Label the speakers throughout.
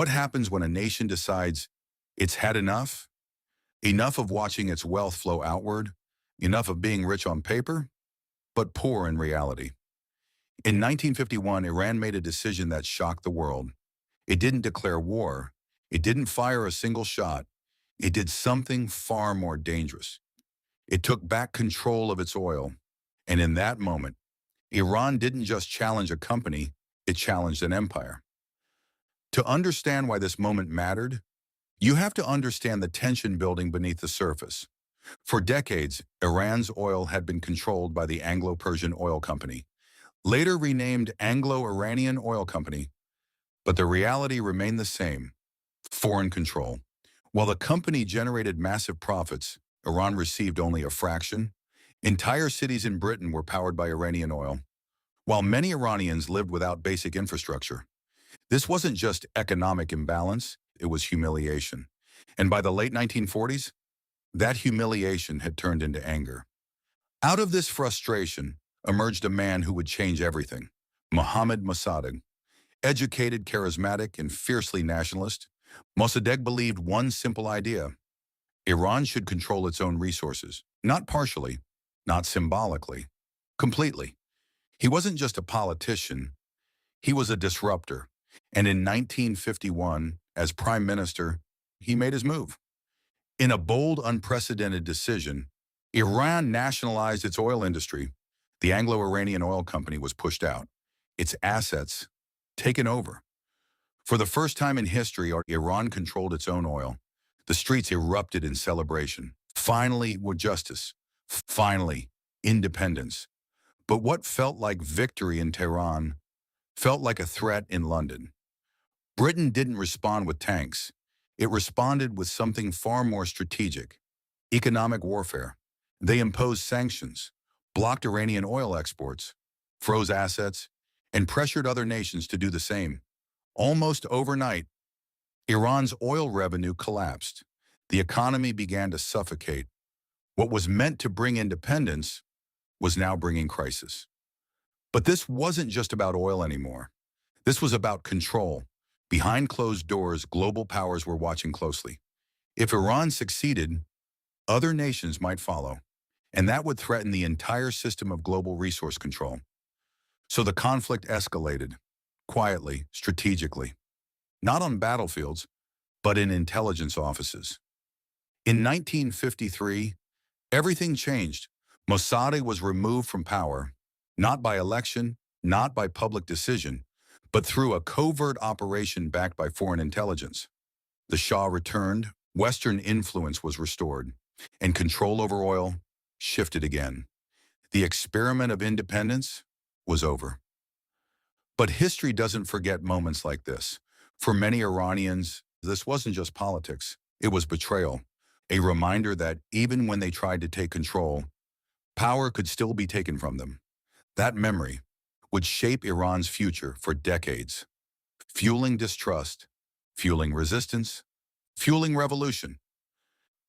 Speaker 1: What happens when a nation decides it's had enough? Enough of watching its wealth flow outward, enough of being rich on paper, but poor in reality. In 1951, Iran made a decision that shocked the world. It didn't declare war. It didn't fire a single shot. It did something far more dangerous. It took back control of its oil. And in that moment, Iran didn't just challenge a company, it challenged an empire. To understand why this moment mattered, you have to understand the tension building beneath the surface. For decades, Iran's oil had been controlled by the Anglo-Persian Oil Company, later renamed Anglo-Iranian Oil Company, but the reality remained the same: foreign control. While the company generated massive profits, Iran received only a fraction. Entire cities in Britain were powered by Iranian oil, while many Iranians lived without basic infrastructure. This wasn't just economic imbalance, it was humiliation. And by the late 1940s, that humiliation had turned into anger. Out of this frustration emerged a man who would change everything: mosaddegh. Educated, charismatic, and fiercely nationalist, Mosaddegh believed one simple idea: Iran should control its own resources, not partially, not symbolically, completely. He wasn't just a politician, he was a disruptor. And in 1951, as prime minister, he made his move. In a bold, unprecedented decision, Iran nationalized its oil industry. The Anglo-Iranian Oil Company was pushed out, its assets taken over. For the first time in history, Iran controlled its own oil. The streets erupted in celebration. Finally, with justice. Finally, independence. But what felt like victory in Tehran felt like a threat in London. Britain didn't respond with tanks. It responded with something far more strategic: economic warfare. They imposed sanctions, blocked Iranian oil exports, froze assets, and pressured other nations to do the same. Almost overnight, Iran's oil revenue collapsed. The economy began to suffocate. What was meant to bring independence was now bringing crisis. But this wasn't just about oil anymore. This was about control. Behind closed doors, global powers were watching closely. If Iran succeeded, other nations might follow, and that would threaten the entire system of global resource control. So the conflict escalated, quietly, strategically, not on battlefields, but in intelligence offices. In 1953, everything changed. Mosaddegh was removed from power, not by election, not by public decision, but through a covert operation backed by foreign intelligence. The Shah returned, Western influence was restored, and control over oil shifted again. The experiment of independence was over. But history doesn't forget moments like this. For many Iranians, this wasn't just politics, it was betrayal, a reminder that even when they tried to take control, power could still be taken from them. That memory would shape Iran's future for decades, fueling distrust, fueling resistance, fueling revolution.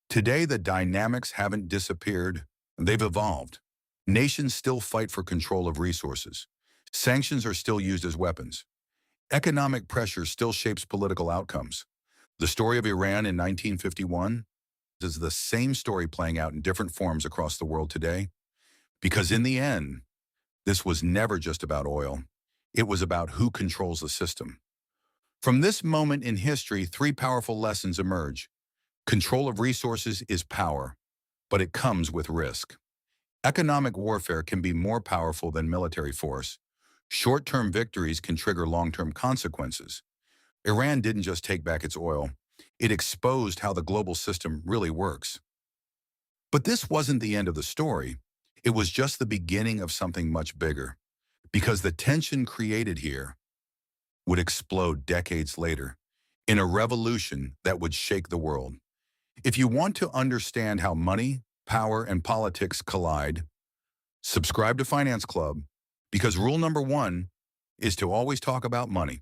Speaker 1: Today, the dynamics haven't disappeared, they've evolved. Nations still fight for control of resources. Sanctions are still used as weapons. Economic pressure still shapes political outcomes. The story of Iran in 1951 is the same story playing out in different forms across the world today, because in the end, this was never just about oil. It was about who controls the system. From this moment in history, three powerful lessons emerge. Control of resources is power, but it comes with risk. Economic warfare can be more powerful than military force. Short-term victories can trigger long-term consequences. Iran didn't just take back its oil, it exposed how the global system really works. But this wasn't the end of the story. It was just the beginning of something much bigger, because the tension created here would explode decades later in a revolution that would shake the world. If you want to understand how money, power, and politics collide, subscribe to Finance Club, because rule number one is to always talk about money.